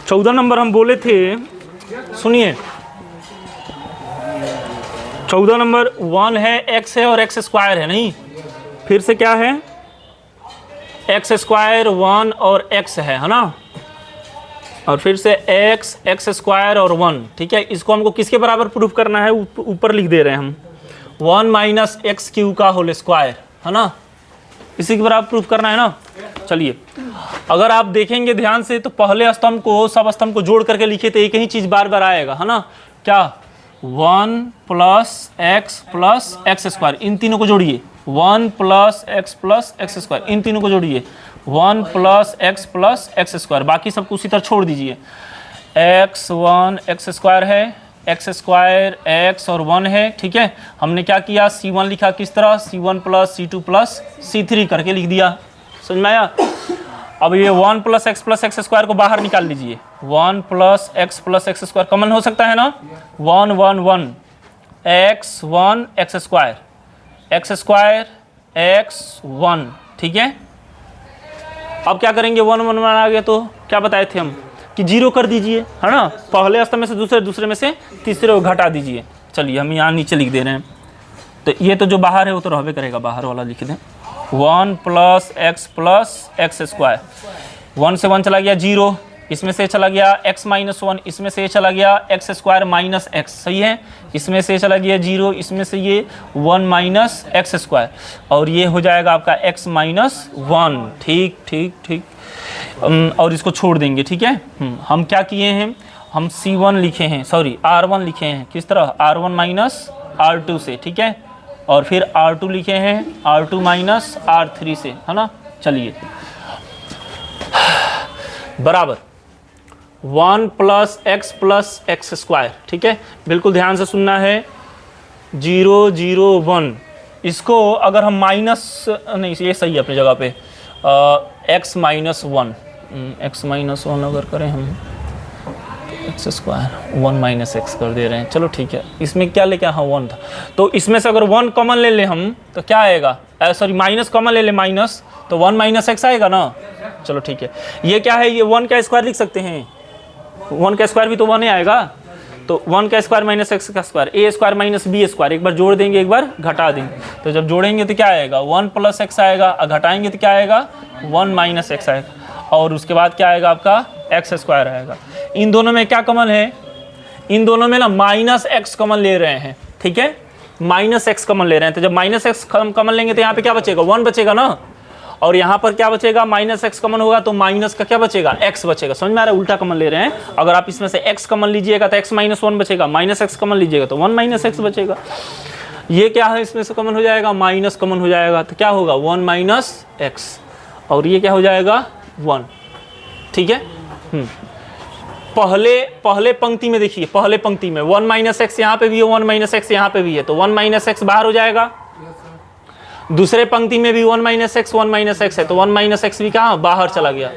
14 number हम बोले थे, सुनिए 14 नंबर 1 है, x है और x स्क्वायर है, नहीं फिर से क्या है, x स्क्वायर 1 और x है ना, और फिर से x स्क्वायर और 1, ठीक है। इसको हमको किसके बराबर प्रूफ करना है, ऊपर लिख दे रहे हैं हम 1 माइनस एक्स क्यू का होल स्क्वायर, है ना, इसी के बराबर प्रूफ करना है ना। चलिए अगर आप देखेंगे ध्यान से तो पहले स्तंभ को सब स्तंभ को जोड़ करके लिखे थे, एक ही चीज बार बार आएगा, है ना, क्या 1 प्लस एक्स स्क्वायर, इन तीनों को जोड़िए, 1 प्लस एक्स स्क्वायर, इन तीनों को जोड़िए, 1 प्लस एक्स स्क्वायर, बाकी सबको उसी तरह छोड़ दीजिए। x1 एक्स स्क्वायर है, एक्स स्क्वायर एक्स और 1 है, ठीक है। हमने क्या किया, c1 लिखा किस तरह, c1 plus c2 plus c3 करके लिख दिया, समझ में आया। अब ये 1 प्लस एक्स स्क्वायर को बाहर निकाल लीजिए, 1 प्लस एक्स स्क्वायर कॉमन हो सकता है ना, 1 1 1 x1 एक्स स्क्वायर x1, ठीक है। अब क्या करेंगे, 1 1 1 आ गया तो क्या बताए थे हम कि 0 कर दीजिए, है ना, पहले स्तंभ में से दूसरे, दूसरे में से तीसरे को घटा दीजिए। चलिए हम यहाँ नीचे लिख दे रहे हैं, तो ये तो जो बाहर है वो तो रहबे करेगा, बाहर वाला लिख दें, 1 प्लस एक्स स्क्वायर, 1 से 1 चला गया 0, इसमें से चला गया x माइनस 1, इसमें से चला गया एक्स स्क्वायर माइनस एक्स, सही है, इसमें से चला गया 0, इसमें से ये 1 माइनस एक्स स्क्वायर, और ये हो जाएगा आपका x माइनस 1, ठीक ठीक ठीक, और इसको छोड़ देंगे, ठीक है। हम क्या किए हैं, हम c1 लिखे हैं, सॉरी r1 लिखे हैं किस तरह, r1 माइनस r2 से, ठीक है, और फिर r2 लिखे हैं r2 माइनस r3 से, है ना। चलिए बराबर 1 प्लस एक्स स्क्वायर, ठीक है, बिल्कुल ध्यान से सुनना है, 0 0 1, इसको अगर हम माइनस, नहीं ये सही है अपनी जगह पे, x माइनस 1 अगर करें हम, एक्स स्क्वायर 1 माइनस एक्स कर दे रहे हैं, चलो ठीक है, इसमें क्या लेके, हाँ 1 था, तो इसमें से अगर 1 कॉमन ले ले हम तो क्या आएगा, सॉरी माइनस कॉमन ले ले माइनस, तो 1 माइनस एक्स आएगा ना, चलो ठीक है। ये क्या है, ये 1 का स्क्वायर लिख सकते हैं, 1 का स्क्वायर भी तो 1 ही आएगा, तो 1 का स्क्वायर माइनस एक्स का square, A square minus B square, एक बार जोड़ देंगे एक बार घटा देंगे, तो जब जोड़ेंगे तो क्या आएगा, 1 प्लस एक्स आएगा, घटाएंगे तो क्या आएगा, 1 माइनस एक्स आएगा, और उसके बाद क्या आएगा आपका एक्स स्क्वायर आएगा। इन दोनों में क्या कॉमन है, इन दोनों में ना माइनस एक्स कॉमन ले रहे हैं, ठीक है, माइनस एक्स कॉमन ले रहे हैं, तो जब माइनस एक्स कॉमन लेंगे तो यहाँ पे क्या बचेगा, 1 बचेगा ना, और यहाँ पर क्या बचेगा, माइनस एक्स कॉमन होगा तो माइनस का क्या बचेगा, एक्स बचेगा, समझ में आ रहा है, उल्टा कॉमन ले रहे हैं। अगर आप इसमें से एक्स कॉमन लीजिएगा तो एक्स माइनस 1 बचेगा, माइनस एक्स कॉमन लीजिएगा तो 1 माइनस एक्स बचेगा। ये क्या है, इसमें से कॉमन हो जाएगा, माइनस कॉमन हो जाएगा तो क्या होगा, 1 माइनस एक्स, और ये क्या हो जाएगा 1, ठीक है। पहले पंक्ति में देखिए, पहले पंक्ति में 1 माइनस एक्स यहाँ पे भी है, 1 माइनस एक्स यहाँ पे भी है, तो 1 माइनस एक्स बाहर हो जाएगा। दूसरे पंक्ति में भी 1 माइनस एक्स है, तो 1 माइनस एक्स भी कहाँ बाहर चला गया,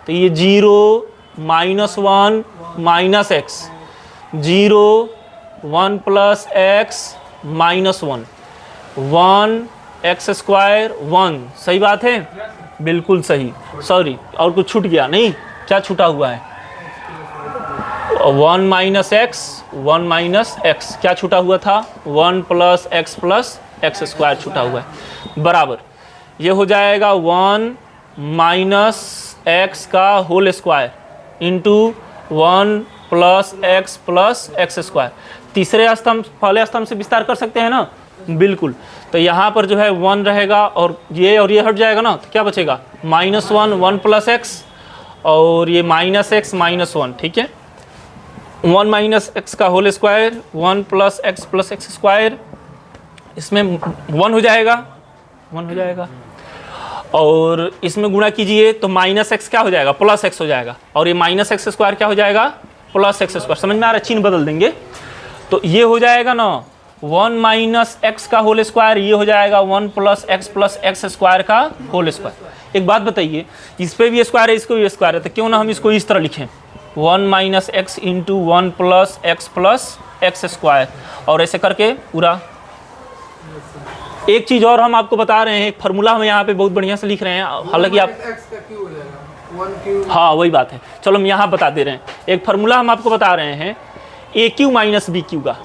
तो ये 0 minus 1 minus x, 0 1 plus x minus 1, 1 x square 1, सही बात है, बिल्कुल सही, सॉरी और कुछ छूट गया, नहीं क्या छूटा हुआ है, 1 माइनस एक्स, क्या छूटा हुआ था, 1 प्लस एक्स स्क्वायर छूटा हुआ है, बराबर ये हो जाएगा 1 माइनस एक्स का whole square into 1 plus X square. तीसरे स्तंभ पहले स्तंभ से विस्तार कर सकते हैं ना, बिल्कुल, तो यहाँ पर जो है 1 रहेगा और ये हट जाएगा ना, तो क्या बचेगा, -1 1 प्लस एक्स, और ये माइनस एक्स माइनस 1, ठीक है, 1 माइनस एक्स का whole square 1 plus X square, इसमें 1 हो जाएगा, और इसमें गुणा कीजिए तो माइनस एक्स क्या हो जाएगा, प्लस एक्स हो जाएगा, और ये माइनस एक्स स्क्वायर क्या हो जाएगा, प्लस एक्स स्क्वायर, समझ में आ रहा है, चिन्ह बदल देंगे तो ये हो जाएगा ना 1 माइनस एक्स का होल स्क्वायर, ये हो जाएगा 1 प्लस एक्स स्क्वायर का होल स्क्वायर। एक बात बताइए, इस पे भी स्क्वायर है, इसको भी स्क्वायर है, तो क्यों ना हम इसको इस तरह लिखें, 1 minus x into 1 plus X square, और ऐसे करके पूरा। एक चीज़ और हम आपको बता रहे हैं, एक फार्मूला हम यहाँ पे बहुत बढ़िया से लिख रहे हैं, हालांकि आप हाँ वही बात है। चलो हम यहाँ बता दे रहे हैं, एक फार्मूला हम आपको बता रहे हैं A Q minus B Q का,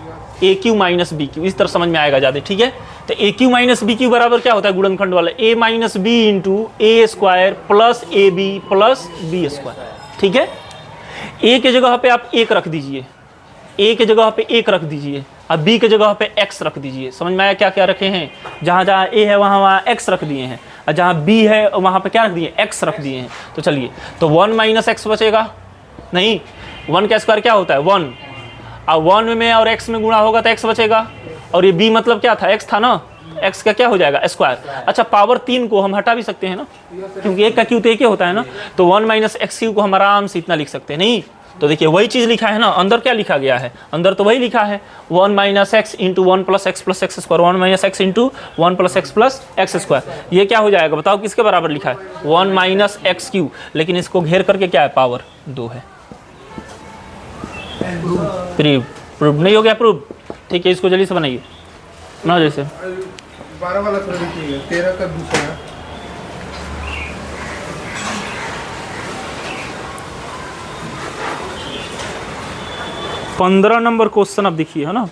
A Q minus B Q, इस तरह समझ में आएगा ज़्यादा, ठीक है। तो A Q minus B Q बराबर क्या होता है गुणनखंड वाला, A minus B into A square plus A B plus B square, ठीक है। ए के जगह पे आप एक रख दीजिए, ए के जगह पे एक रख दीजिए, अब बी के जगह पे एक्स रख दीजिए। समझ में आया क्या क्या रखे हैं, जहाँ जहाँ ए है वहाँ वहाँ एक्स रख दिए हैं, और जहाँ बी है वहाँ पे क्या रख दिए, एक्स रख दिए हैं। तो चलिए, तो 1 माइनस एक्स बचेगा, नहीं 1 का स्क्वायर क्या होता है 1, अब 1 में और x में गुणा होगा तो x बचेगा, और ये b मतलब क्या था x था ना, x का क्या हो जाएगा स्क्वायर। अच्छा पावर 3 को हम हटा भी सकते हैं ना, क्योंकि एक का क्यू तो एक ही होता है ना, तो 1 माइनस एक्स क्यू को हम आराम से इतना लिख सकते हैं। नहीं तो देखिए वही चीज़ लिखा है ना, अंदर क्या लिखा गया है, अंदर तो वही लिखा है 1 minus x into 1 plus x plus X square, 1 minus x into 1 plus x plus X square. ये क्या हो जाएगा बताओ, किसके बराबर लिखा है 1 माइनस एक्स क्यू, लेकिन इसको घेर करके क्या है पावर 2 है। प्रूव नहीं हो गया, प्रूव ठीक है। इसको जल्दी से बनाइए ना, जैसे 12 वाला थोड़ा देखिएगा, 13 का दूसरा 15 नंबर क्वेश्चन अब देखिए, है ना।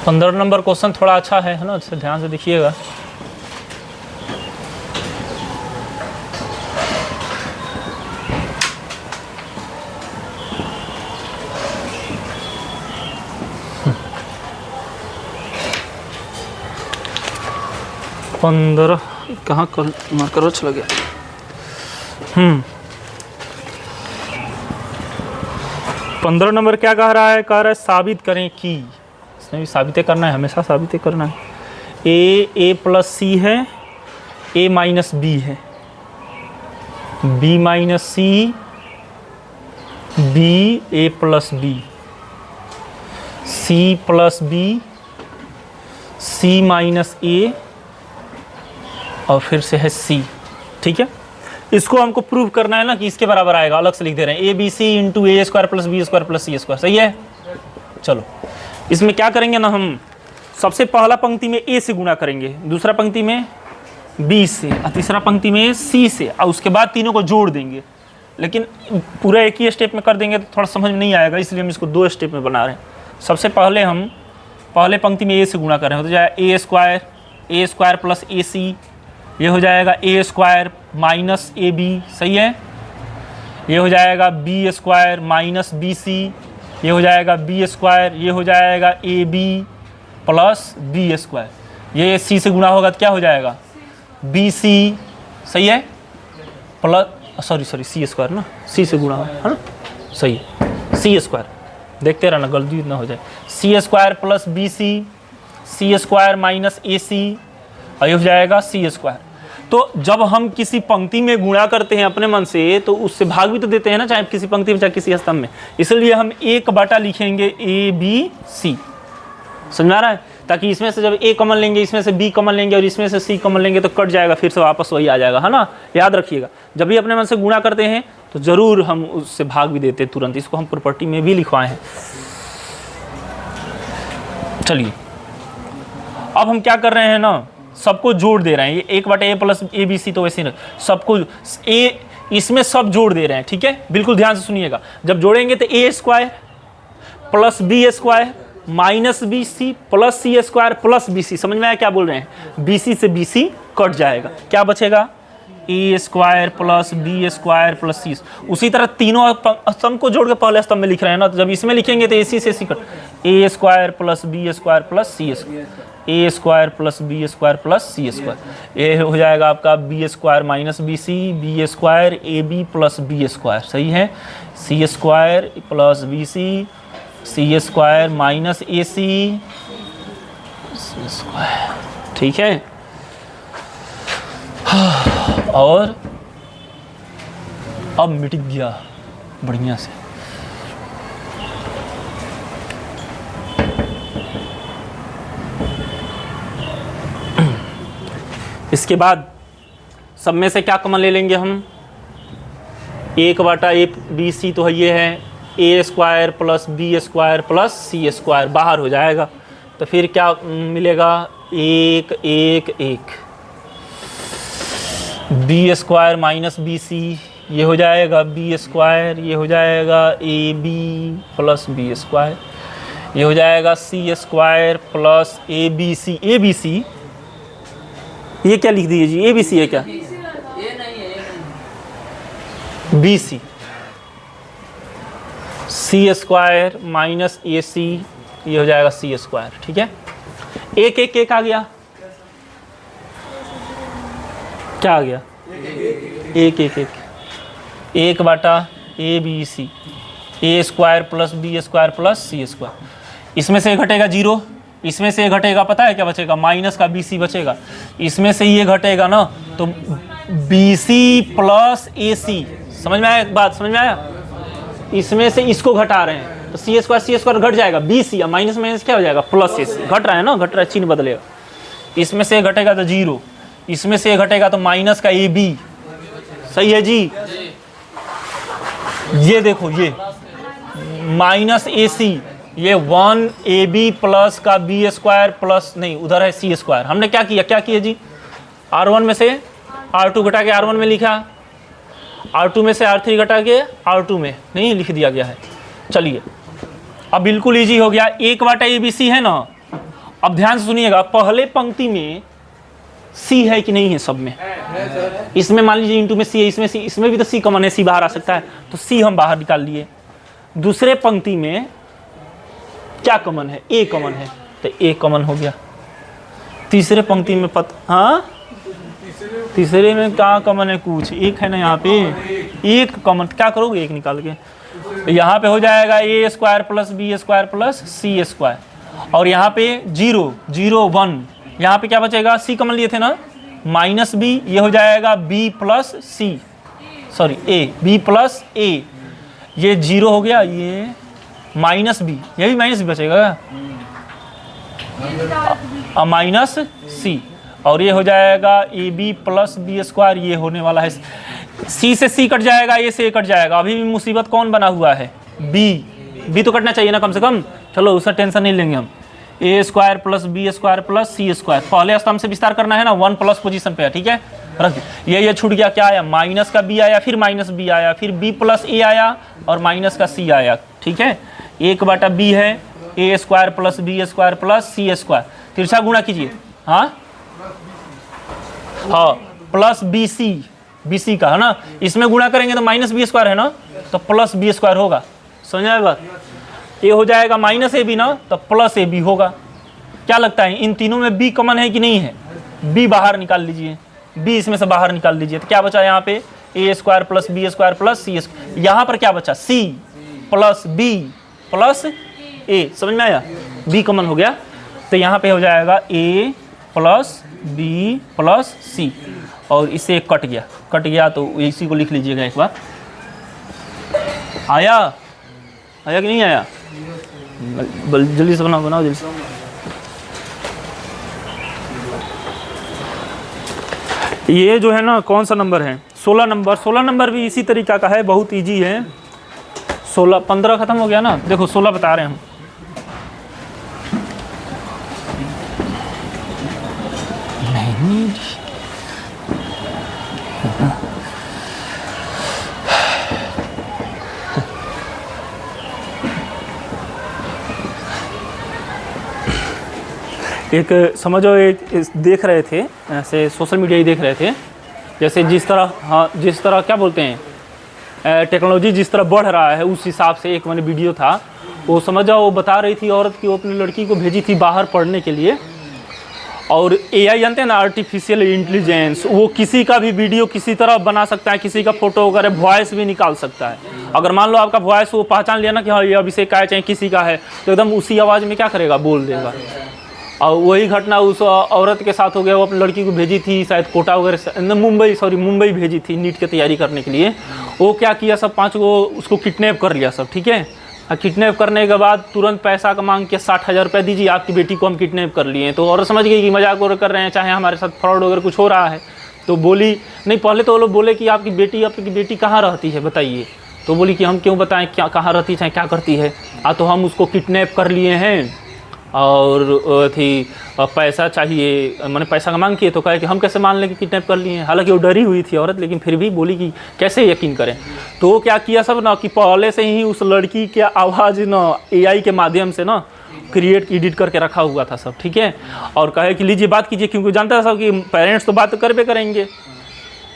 पंद्रह नंबर क्वेश्चन थोड़ा अच्छा है ना, ध्यान से देखिएगा। पंद्रह कहाँ मार्कर चला गया। 15 नंबर क्या कह रहा है, कह रहा है साबित करें कि, इसमें भी साबित करना है, हमेशा साबित करना है। ए प्लस सी है, ए माइनस बी है, B minus C, B A plus B, C plus B, C minus A, और फिर से है सी, ठीक है। इसको हमको प्रूव करना है ना कि इसके बराबर आएगा, अलग से लिख दे रहे हैं A B C into A square plus B square plus C square, सही है। चलो इसमें क्या करेंगे ना, हम सबसे पहला पंक्ति में ए से गुणा करेंगे, दूसरा पंक्ति में बी से, और तीसरा पंक्ति में सी से, और उसके बाद तीनों को जोड़ देंगे। लेकिन पूरा एक ही स्टेप में कर देंगे तो थोड़ा समझ में नहीं आएगा, इसलिए हम इसको 2 स्टेप में बना रहे हैं। सबसे पहले हम पहले पंक्ति में ए से गुणा कर रहे हैं, तो जाए ए स्क्वायर प्लस ए सी, ये हो जाएगा A square minus A B, सही है। ये हो जाएगा B square minus B C, ये हो जाएगा बी स्क्वायर, ये हो जाएगा A B plus B square. ये सी से गुणा होगा तो क्या हो जाएगा बी सी, सही है, प्लस सॉरी सी स्क्वायर ना, सी से गुणा है ना, सही है, सी स्क्वायर, देखते रहना गलती ना हो जाए। C square plus B C square minus A C, और ये हो जाएगा सी स्क्वायर। तो जब हम किसी पंक्ति में गुणा करते हैं अपने मन से, तो उससे भाग भी तो देते हैं ना, चाहे किसी पंक्ति में चाहे किसी स्तंभ में, इसलिए हम एक बटा लिखेंगे ए बी सी, समझ में आ रहा है। ताकि इसमें से जब ए कॉमन लेंगे, इसमें से बी कॉमन लेंगे, और इसमें से सी कॉमन लेंगे तो कट जाएगा, फिर से वापस वही आ जाएगा, है ना। याद रखिएगा जब भी अपने मन से गुणा करते हैं तो जरूर हम उससे भाग भी देते हैं तुरंत, इसको हम प्रॉपर्टी में भी लिखवाए हैं। चलिए अब हम क्या कर रहे हैं ना, सबको जोड़ दे रहे हैं, ये एक बटे ए प्लस ए बी सी, तो वैसे ही सबको ए इसमें सब जोड़ दे रहे हैं, ठीक है। बिल्कुल ध्यान से सुनिएगा, जब जोड़ेंगे तो A square plus B square minus B C plus C square plus B C, समझ में आया क्या बोल रहे हैं, बी सी से बी सी कट जाएगा, क्या बचेगा A square plus B square plus C. उसी तरह तीनों स्तंभ को जोड़ के पहले स्तंभ में लिख रहे हैं ना, तो जब इसमें लिखेंगे तो ए सी से C cut, A square plus B square plus C square, A square plus B square plus C square, ये हो जाएगा आपका B square minus B C, B square A B plus B square, सही है, C square plus B C, C square minus A C square, ठीक है। और अब मिट गया बढ़िया से। इसके बाद सब में से क्या कॉमन ले लेंगे हम, एक बटा ए बी सी तो ये है A square plus B square plus C square, बाहर हो जाएगा, तो फिर क्या मिलेगा, 1 1 1 B square minus B C, ये हो जाएगा बी स्क्वायर, ये हो जाएगा A B plus B square, ये हो जाएगा C square plus A B C. A B C ये क्या लिख दीजिए जी, ए बी सी है क्या, B C, C square minus A सी, ये हो जाएगा सी स्क्वायर। ठीक है, एक एक एक आ गया, क्या आ गया, एक एक एक, एक बाटा A B C, A square plus B square plus C square, इसमें से घटेगा 0, इसमें से घटेगा, पता है क्या बचेगा, माइनस का बी सी बचेगा, इसमें से ये घटेगा ना, तो बी सी प्लस ए सी, समझ में आया, एक बात समझ में आया, इसमें से इसको घटा रहे हैं तो सी स्क्वायर घट जाएगा, बी सी माइनस माइनस क्या हो जाएगा, प्लस ए सी, घट रहा है ना, घट रहा है, चिन्ह बदलेगा, इसमें से घटेगा तो 0, इसमें से घटेगा तो माइनस का ए बी, सही है जी, ये देखो ये माइनस ए सी, ये 1 ए बी प्लस का बी स्क्वायर प्लस, नहीं उधर है सी स्क्वायर, हमने क्या किया जी, R1 में से R2 घटा के R1 में लिखा, R2 में से R3 घटा के R2 में नहीं लिख दिया गया है। चलिए अब बिल्कुल इजी हो गया, 1 बाटा ए बी सी है ना, अब ध्यान से सुनिएगा, पहले पंक्ति में सी है कि नहीं है, सब में, इसमें मान लीजिए इंटू में सी है, इसमें सी, इसमें भी तो सी कॉमन है, सी बाहर आ सकता है, तो सी हम बाहर निकाल लिए। दूसरे पंक्ति में क्या कॉमन है, ए कॉमन है, तो ए कॉमन हो गया। तीसरे पंक्ति में हाँ, तीसरे में क्या कॉमन है, कुछ एक है ना, यहाँ पे एक कॉमन, क्या करोगे, एक निकाल के, तो यहाँ पे हो जाएगा A square plus B square plus C square, और यहाँ पे 0 0 1, यहाँ पे क्या बचेगा, सी कॉमन लिए थे ना, माइनस बी, ये हो जाएगा B plus C, sorry A, B plus A, ये 0 हो गया, ये माइनस बी, ये भी माइनस बी बचेगा, माइनस सी, और ये हो जाएगा A B plus B square, ये होने वाला है, सी से सी कट जाएगा, ए से ए कट जाएगा, अभी भी मुसीबत कौन बना हुआ है, बी तो कटना चाहिए ना कम से कम, चलो उसका टेंशन नहीं लेंगे हम, A square plus B square plus C square, पहले स्तंभ से विस्तार करना है ना, 1 प्लस पोजीशन पे है, ठीक है, रख ये छूट गया, क्या आया, माइनस का बी आया, फिर माइनस बी आया, फिर बी प्लस ए आया, और माइनस का सी आया, ठीक है, 1 बाटा बी है, A square plus B square plus C square, तिरछा गुणा कीजिए, हाँ प्लस बी सी का है ना, इसमें गुणा करेंगे तो माइनस बी स्क्वायर है ना, तो प्लस बी स्क्वायर होगा, समझ आए बात, ये हो जाएगा माइनस ए बी ना, तो प्लस ए बी होगा। क्या लगता है इन तीनों में बी कॉमन है कि नहीं है, बी बाहर निकाल लीजिए, बी इसमें से बाहर निकाल लीजिए, तो क्या बचा यहाँ पे, A square plus B square plus C square, यहाँ पर क्या बचा, C plus B plus A, समझ में आया, बी कॉमन हो गया, तो यहाँ पे हो जाएगा ए प्लस बी प्लस सी, और इससे एक कट गया, तो इसी को लिख लीजिएगा एक बार, आया कि नहीं आया, जल्दी से बनाओ जल्दी से। ये जो है ना कौन सा नंबर है, 16 नंबर, 16 नंबर भी इसी तरीका का है, बहुत इजी है, 16 15 खत्म हो गया ना, देखो 16 बता रहे हैं हम, एक समझो, एक देख रहे थे ऐसे, सोशल मीडिया ही देख रहे थे, जैसे जिस तरह, हाँ जिस तरह क्या बोलते हैं, टेक्नोलॉजी जिस तरह बढ़ रहा है, उस हिसाब से एक मैंने वीडियो था, वो समझ जाओ, वो बता रही थी औरत की, वो अपनी लड़की को भेजी थी बाहर पढ़ने के लिए, और एआई जानते हैं ना, आर्टिफिशियल इंटेलिजेंस, वो किसी का भी वीडियो किसी तरह बना सकता है, किसी का फोटो वगैरह, वॉइस भी निकाल सकता है। अगर मान लो आपका वॉइस वो पहचान लिया ना कि हाँ ये अभिषेक का है, चाहे किसी का है, तो एकदम उसी आवाज़ में क्या करेगा, बोल देगा। और वही घटना उस औरत के साथ हो गया, वो अपनी लड़की को भेजी थी शायद कोटा वगैरह, मुंबई भेजी थी नीट की तैयारी करने के लिए। वो क्या किया, सब 5 को उसको किडनैप कर लिया सब, ठीक है। किडनैप करने के बाद तुरंत पैसा का मांग के 60,000 रुपये दीजिए, आपकी बेटी को हम किडनैप कर लिए। तो औरत समझ गई कि मजाक वगैरह कर रहे हैं, चाहे हमारे साथ फ्रॉड वगैरह कुछ हो रहा है। तो बोली नहीं, पहले तो वो लोग बोले कि आपकी बेटी कहाँ रहती है बताइए। तो बोली कि हम क्यों बताएं क्या कहाँ रहती है, चाहे क्या करती है। तो हम उसको किडनैप कर लिए हैं और थी पैसा चाहिए, मैंने पैसा का मांग किए तो कहे कि हम कैसे मान लें कि किडनैप कर लिए हैं। हालांकि वो डरी हुई थी औरत, लेकिन फिर भी बोली कि कैसे यकीन करें। तो क्या किया सब ना कि पहले से ही उस लड़की के आवाज़ ना AI के माध्यम से ना एडिट करके रखा हुआ था सब, ठीक है। और कहे कि लीजिए बात कीजिए, क्योंकि जानता था सब कि पेरेंट्स तो बात करबे करेंगे।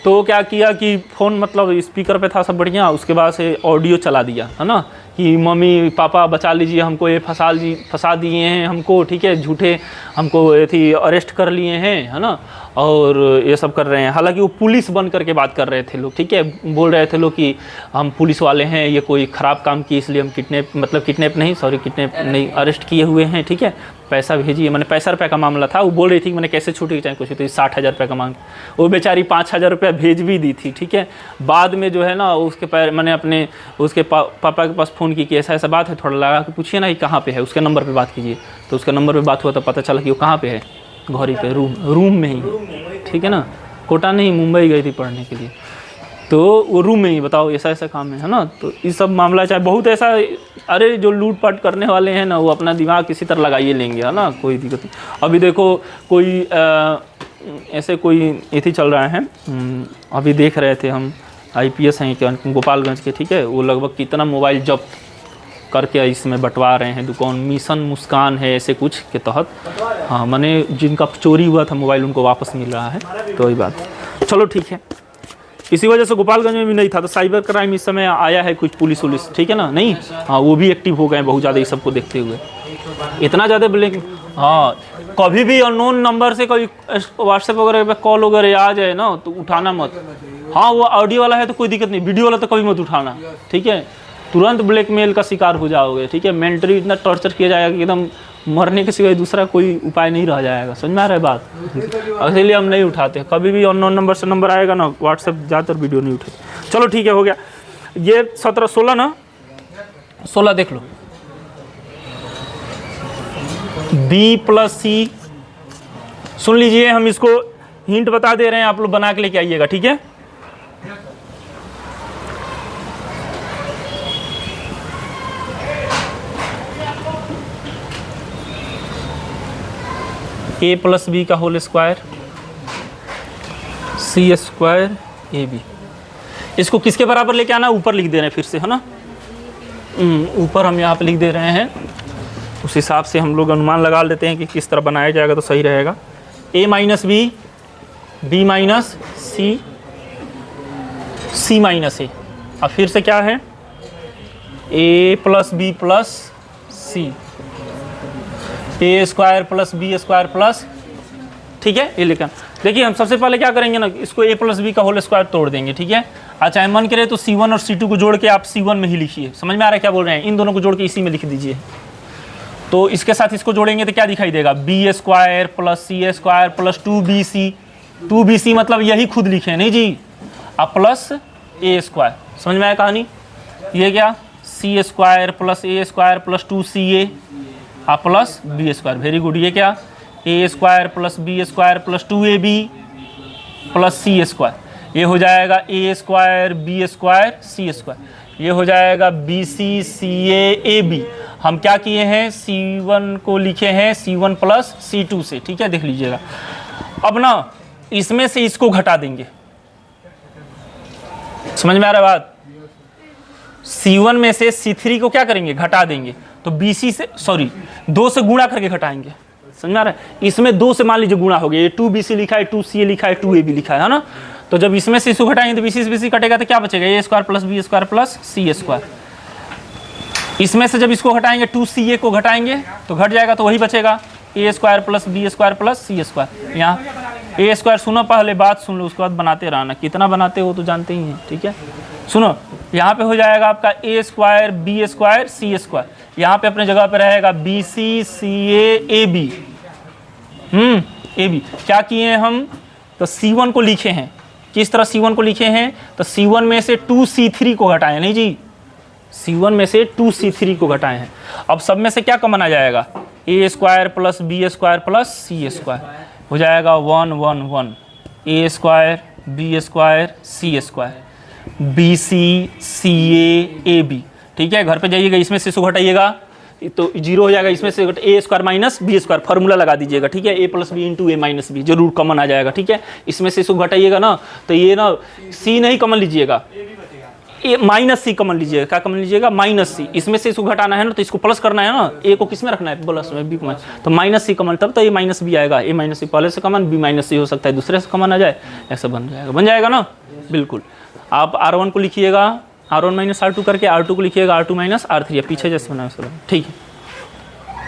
तो क्या किया कि फ़ोन मतलब स्पीकर पे था सब बढ़िया, उसके बाद से ऑडियो चला दिया, है ना, कि मम्मी पापा बचा लीजिए हमको, ये फंसा दिए हैं हमको, ठीक है, झूठे हमको ये थी अरेस्ट कर लिए हैं, है ना, और ये सब कर रहे हैं। हालांकि वो पुलिस बन करके बात कर रहे थे लोग, ठीक है, बोल रहे थे लोग कि हम पुलिस वाले हैं, ये कोई ख़राब काम किए इसलिए हम किडनैप नहीं अरेस्ट किए हुए हैं, ठीक है, पैसा भेजिए। मैंने पैसा रुपये का मामला था। वो बोल रही थी कि मैंने कैसे छूटी चाहे कुछ, तो 60,000 रुपये का मांग, वो बेचारी 5,000 रुपया भेज भी दी थी, ठीक है। बाद में जो है ना उसके मैंने अपने उसके पापा के पास फ़ोन की कि ऐसा बात है, थोड़ा लगा के पूछिए ना कि कहाँ पे है, उसके नंबर पे बात कीजिए। तो उसके नंबर पे बात हुआ तो पता चला कि वो कहाँ पे है, घोरी पे, रूम में ही, ठीक है ना, कोटा नहीं, मुंबई गई थी पढ़ने के लिए, तो वो रूम में ही, बताओ ऐसा काम है ना। तो ये सब मामला चाहे बहुत ऐसा, अरे जो लूटपाट करने वाले हैं ना वो अपना दिमाग किसी तरह लगाइए लेंगे, है ना, कोई दिक्कत नहीं। अभी देखो कोई ऐसे कोई इथी चल रहा है, अभी देख रहे थे हम, IPS हैं क्या गोपालगंज के, ठीक है, वो लगभग कितना मोबाइल जब्त करके इसमें बंटवा रहे हैं दुकान, मिशन मुस्कान है ऐसे कुछ के तहत। हाँ, मैंने जिनका चोरी हुआ था मोबाइल उनको वापस मिल रहा है, तो वही बात। चलो ठीक है, इसी वजह से गोपालगंज में भी नहीं था, तो साइबर क्राइम इस समय आया है, कुछ पुलिस, ठीक है ना, नहीं, हाँ वो भी एक्टिव हो गए बहुत ज़्यादा, ये सबको देखते हुए इतना ज़्यादा ब्लैक। हाँ, कभी भी अननोन नंबर से कोई व्हाट्सएप वगैरह पे कॉल वगैरह आ जाए ना तो उठाना मत। हाँ, वो ऑडियो वाला है तो कोई दिक्कत नहीं, वीडियो वाला तो कभी मत उठाना, ठीक है, तुरंत ब्लैकमेल का शिकार हो जाओगे, ठीक है। मेंटली इतना टॉर्चर किया जाएगा कि एकदम मरने के सिवाय दूसरा कोई उपाय नहीं रह जाएगा, समझ में आ रहा है बात। इसीलिए हम नहीं उठाते, कभी भी अननोन नंबर से नंबर आएगा ना व्हाट्सएप, ज़्यादातर वीडियो नहीं उठे। चलो ठीक है, हो गया ये 17 16 ना, 16 देख लो, B+C, सुन लीजिए, हम इसको हिंट बता दे रहे हैं, आप लोग बना के लेके आइएगा, ठीक है। A+B का होल स्क्वायर, C² AB, इसको किसके बराबर लेके आना, ऊपर लिख दे रहे हैं फिर से, है ना, ऊपर हम यहाँ पे लिख दे रहे हैं, उस हिसाब से हम लोग अनुमान लगा लेते हैं कि किस तरह बनाया जाएगा तो सही रहेगा। A - B, B - C, C - A, अब फिर से क्या है, A + B + C, A² + B² +, ठीक है, ये लिखा। देखिए हम सबसे पहले क्या करेंगे ना, इसको A + B का होल स्क्वायर तोड़ देंगे, ठीक है। अच्छा, मन करे तो C1 और C2 को जोड़ के आप C1 में ही लिखिए, समझ में आ रहा है क्या बोल रहे हैं, इन दोनों को जोड़ के इसी में लिख दीजिए। तो इसके साथ इसको जोड़ेंगे तो क्या दिखाई देगा, B² + C² + 2BC, 2BC मतलब यही खुद लिखे नहीं जी, अब प्लस A², समझ में आया कहानी, ये क्या C² + A² + 2CA plus B², very good, ये क्या A² + B² + 2AB + C², ये हो जाएगा A² B² C², ये हो जाएगा BC CA AB। हम क्या किए हैं, C1 को लिखे हैं C1 + C2 से, ठीक है, देख लीजिएगा। अब ना इसमें से इसको घटा देंगे, समझ में आ रहा है बात, C1 में से C3 को क्या करेंगे, घटा देंगे, तो BC से 2 से गुणा करके घटाएंगे, समझ में आ रहा है। इसमें 2 से मान लीजिए गुणा हो गया, ये 2BC लिखा है, 2CA लिखा है, 2AB लिखा है ना। तो जब इसमें से इसको घटाएंगे तो BC से BC कटेगा तो क्या बचेगा, A² + B² + C²। इसमें से जब इसको घटाएंगे 2CA को घटाएंगे तो घट जाएगा, तो वही बचेगा A² + B² + C²। यहाँ A² सुनो, पहले बात सुन लो, उसके बाद बनाते रहना, कितना बनाते हो तो जानते ही हैं, ठीक है। सुनो, यहाँ पे हो जाएगा आपका A² B² C², यहाँ पे अपने जगह पे रहेगा BC CA AB। AB क्या किए हैं हम, तो C1 को लिखे हैं, किस तरह C1 को लिखे हैं, तो C1 में से 2C3 को घटाएं, नहीं जी, C1 में से 2C3 को घटाए हैं। अब सब में से क्या कॉमन आ जाएगा, A² + B² + C² हो जाएगा 1 1 1, A² B² C², BC CA AB, ठीक है। घर पे जाइएगा, इसमें से इसको घटाइएगा, तो 0 हो जाएगा, इसमें से A square minus B square, formula लगा दीजिएगा, ठीक है, A plus B into A minus B, जरूर कॉमन आ जाएगा, ठीक है। इसमें से इसको घटाइएगा ना, तो ये ना सी नहीं कॉमन लीजिएगा, ए माइनस सी कॉमन लीजिएगा, क्या कॉमन लीजिएगा, माइनस सी। इसमें से इसको घटाना है ना, तो इसको प्लस करना है ना, ए को किस में रखना है, प्लस में, बी को माइनस, तो माइनस सी कॉमन, तब तो ये माइनस बी आएगा, ए माइनस सी पहले से कॉमन, बी माइनस सी हो सकता है दूसरे से कॉमन आ जाए, ऐसा बन जाएगा ना, बिल्कुल। आप R1 को लिखिएगा R1 माइनस R2 करके, R2 को लिखिएगा R2 माइनस R3, पीछे जैसे बना है ठीक है।